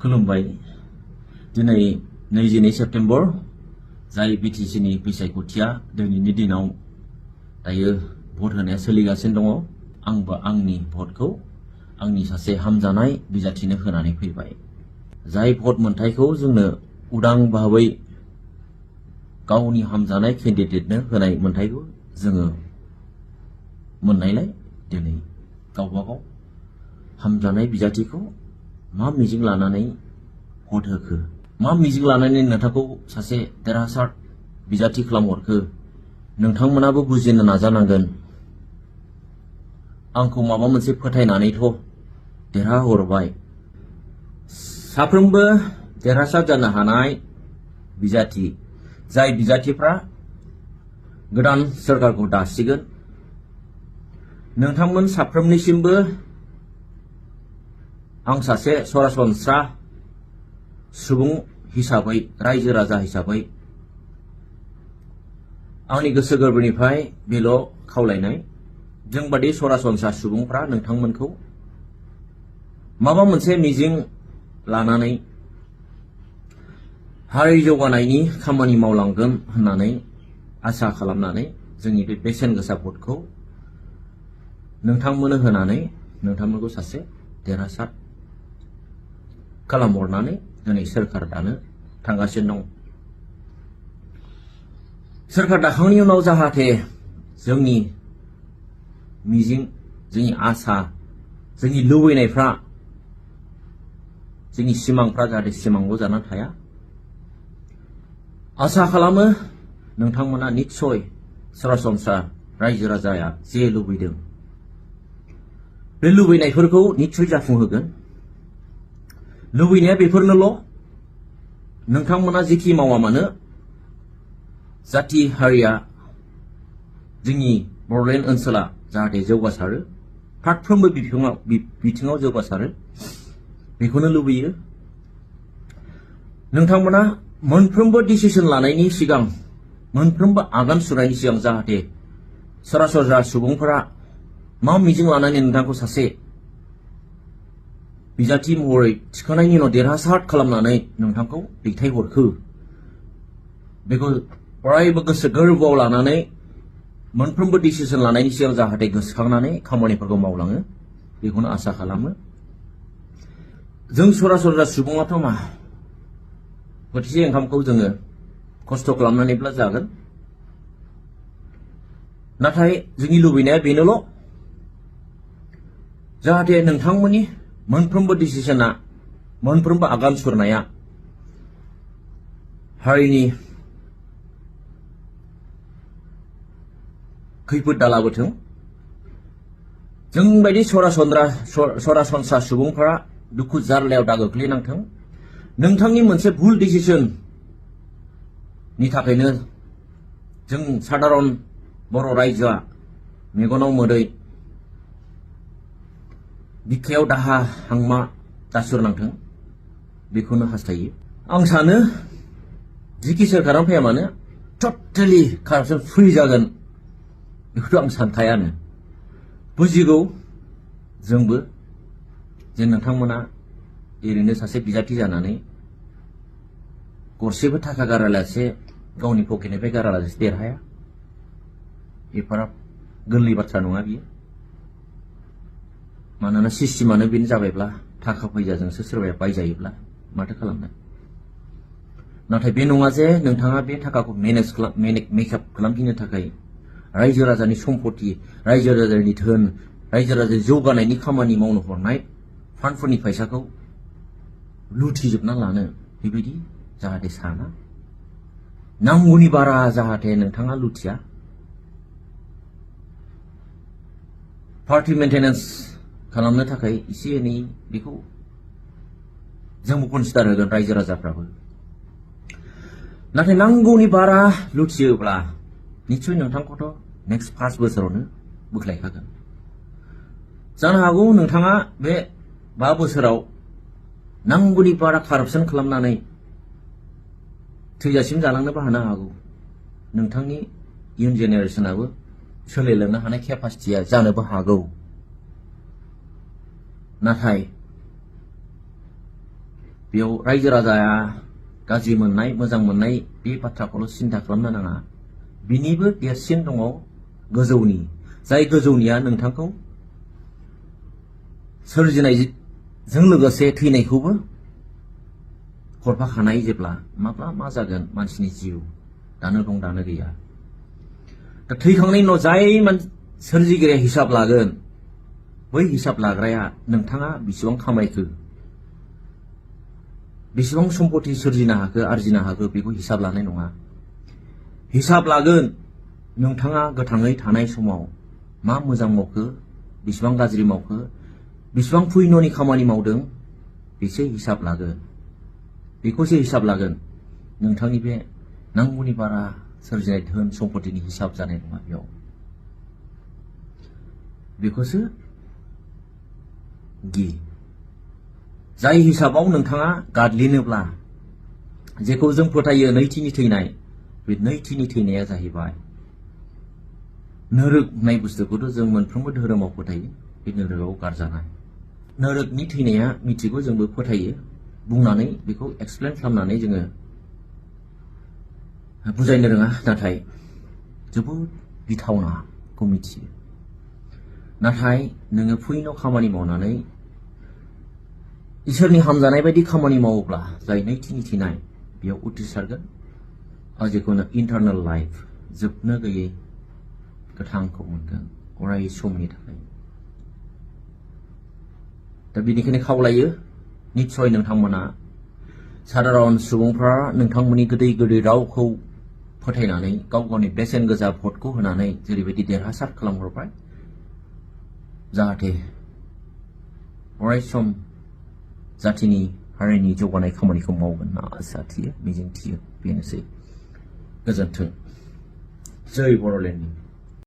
खुलुमबाय दिनै 22 सेप्तेम्बर जाय बिटिसिनि बिसायख'थिया दिनैनि दिनाव दायो भट होनाया सोलिगासिनो दङ आंबो आंनि भटखौ आंनि सासे हामजानाय बिजाथिनो होनानै फैबाय जाय भट मोनथायखौ जोंनो उदां भाबै गावनि हामजानाय केन्डिडेटनो होनाय मोनथायखौ जोङो मोननायलाय दिनै गावबागाव हामजानाय बिजाथिखौ मा मिजिं लानानै भट होखो मा मिजिं लानानै नोंथांखौ सासे देरहासार बिजाथि खालामहरखो नोंथांमोनाबो बुजिनो नाजानांगोन आंखौ माबा मोनसे फोथायनानैथ' देरहाहरबाय साफ्रोमबो देरहासार जानो हानाय बिजाथि जाय बिजाथिफ्रा गोदान सोरखारखौ दासिगोन नोंथांमोन साफ्रोमनिसिमबो आं सासे सरासनस्रा सुबुं हिसाबै रायजो राजा हिसाबै आंनि गोसो गोरबोनिफ्राय बेल' खावलायनाय जोंबादि सरासनस्रा सुबुंफ्रा नोंथांमोनखौ माबा मोनसे मिजिं लानानै हारि जौगानायनि खामानि मावलांगोन होननानै आसा खालामनानै जोंनि बे बेसेन गोसा भटखौ नोंथांमोननो होनानै नोंथांमोनखौ सासे देरहासार खालामहरनानै दिनै सोरखार दानो थांगासिनो दं सोरखार दाखांनायनि उनाव जाहाथे जोंनि मिजिं जोंनि आसा जोंनि लुबैनायफ्रा जोंनि सिमांफ्रा जाहाथे सिमांल' जानानै थाया आसा खालामो नोंथांमोना निस्सय सरासनस्रा रायजो राजाया जे लुबैदों बे लुबैनायफोरखौ निस्सय जाफुंहोगोन लुबैनाया बेफोरनोल' नोंथांमोना जेखि मावा मानो जाथि हारिया जोंनि बर'लेण्ड ओनसोला जाहाथे जौगासारो फारफ्रोमबो बिथिङाव जौगासारो बेखौनो लुबैयो नोंथांमोना मोनफ्रोमबो डिसिसन लानायनि सिगां मोनफ्रोमबो आगान सुरनायनि सिगां जाहाथे सरासनस्रा सुबुंफोरा मा मिजिं लानानै नोंथांखौ सासे बिजाथि महरै थिखांनायनि उनाव देरहासार खालामनानै नोंथांखौ दैथायहरखो बेखौ अरायबो गोसो गोरबोआव लानानै मोनफ्रोमबो डिसिसन लानायनि सिगां जाहाथे गोसोखांनानै खामानिफोरखौ मावलाङो बेखौनो आसा खालामो जों सरासनस्रा सुबुङाथ' मा बोथिसे ओंखामखौ जोङो खस्थ' खालामनानैब्ला जागोन नाथाय जोंनि लुबैनाया बेनोल' जाहाथे नोंथांमोननि मोनफ्रोमबो डिसिसना मोनफ्रोमबो आगान सुरनाया हारिनि खैफोद दालाबोथों जोंबायदि सरासनस्रा सुबुंफोरा दुखु जारलायाव दा गोग्लैनांथों नोंथांनि मोनसे भुल डिसिसननि थाखायनो जों साधारन बर' रायजोआ मेगनाव मोदै बिखायाव दाहा हांमा दासुरनांथों बेखौनो हास्थायो आं सानो जिखि सोरखारानो फैया मानो टटेलि कारापसन फ्रि जागोन बेखौथ' आं सानखायानो बुजिगौ जोंबो जे नोंथांमोना ओरैनो सासे बिजाथि जानानै गरसेबो थाखा गारालासे गावनि पकेटनिफ्राय गारालासे देरहाया एफाराब गोरलै बाथ्रा नङा बियो मानोना सिस्टेमानो बेनो जाबायब्ला थाखा फैसाजोंसो सोरबाया बायजायोब्ला माथो खालामनो नाथाय बे नङा जे नोंथाङा बे थाखाखौ मेकआप खालामफिननो थाखाय रायजो राजानि सम्पति रायजो राजानि धोन रायजो राजानि जौगानायनि खामानि मावनो हरनाय फान्डफोरनि फैसाखौ लुथिजोबना लानो बेबायदि जाहाथे साना नांगौनि बारा जाहाथे नोंथाङा लुथिया पार्टि मेन्टेनेन्स खालामनो थाखाय एसे एनै बेखौ जोंबो कनसिडार होगोन रायजो राजाफ्राबो नाथाय नांगौनि बारा लुथियोब्ला निस्सय नोंथांखौथ' नेक्स्ट 5 बोसोरावनो बोख्लायखागोन जानो हागौ नोंथाङा बे 5 बोसोराव नांगौनि बारा कारापसन खालामनानै थैजासिम जालांनोबो हानो हागौ नोंथांनि इयुन जेनेरेसनाबो सोलिलांनो हानाय केपासिटिया जानोबो हागौ नाथाय बेयाव रायजो राजाया गाज्रि मोननाय मोजां मोननाय बे बाथ्राखौल' सिन्था खालामनो नाङा बिनिबो देरसिन दङ गोजौनि जाय गोजौनिया नोंथांखौ सोरजिनायजों लोगोसे थैनायखौबो हरफाखानाय जेब्ला माब्ला मा जागोन मानसिनि जिउ दानो दं दानो गैया दा थैखांनायनि उनाव जाय सोरजिगिरिया हिसाब लागोन बै हिसाब लाग्राया नोंथाङा बेसेबां खामायखो बेसेबां सम्पति सोरजिनो हाखो आरजिनो हाखो बेखौ हिसाब लानाय नङा हिसाब लागोन नोंथाङा गोथाङै थानाय समाव मा मोजां मावखो बेसेबां गाज्रि मावखो बेसेबां पुण्यनि खामानि मावदों बेसो हिसाब लागोन बेखौसो हिसाब लागोन नोंथांनि बे नांगौनि बारा सोरजिनाय धोन सम्पतिनि हिसाब जानाय नङा बेयाव बेखौसो गि जाय हिसाबाव नोंथाङा गादलिनोब्ला जेखौ जों फोथायो नैथिनि थैनाय बे नैथिनि थैनाया जाहैबाय नोरोग होननाय बुस्थुखौथ' जों मोनफ्रोमबो धोरोमाव फोथायो बे नोरोगाव गारजानाय नोरोगनि थैनाया मिथिगौ जोंबो फोथायो बुंनानै बेखौ एक्सप्लेन खालामनानै जोङो बुजायनो रोङा नाथाय जोबोद गिथावनाखौ मिथियो नाथाय नोङो पुण्य खामानि मावनानै इसोरनि हामजानाय बायदि खामानि मावोब्ला जाय नैथिनि थैनाय बेयाव उथ्रिसारगोन आरो जेखौनो इन्टारनेल लाइफ जोबनो गैयै गोथांखौ मोनगोन अराय समनि थाखाय दा बेनिखायनो खावलायो निस्सय नोंथांमोना साधारन सुबुंफ्रा नोंथांमोननि गोदै गोदै रावखौ फोथायनानै गाव गावनि बेसेन गोसा भटखौ होनानै जेरैबायदि देरहासार खालामहरबाय जाहाथे अराय सम जाथिनि हारिनि जौगानाय खामानिखौ मावगोन होनना आसा थियो मिजिं थियो बेनोसै गोजोन्थों जय बर'लेण्डनि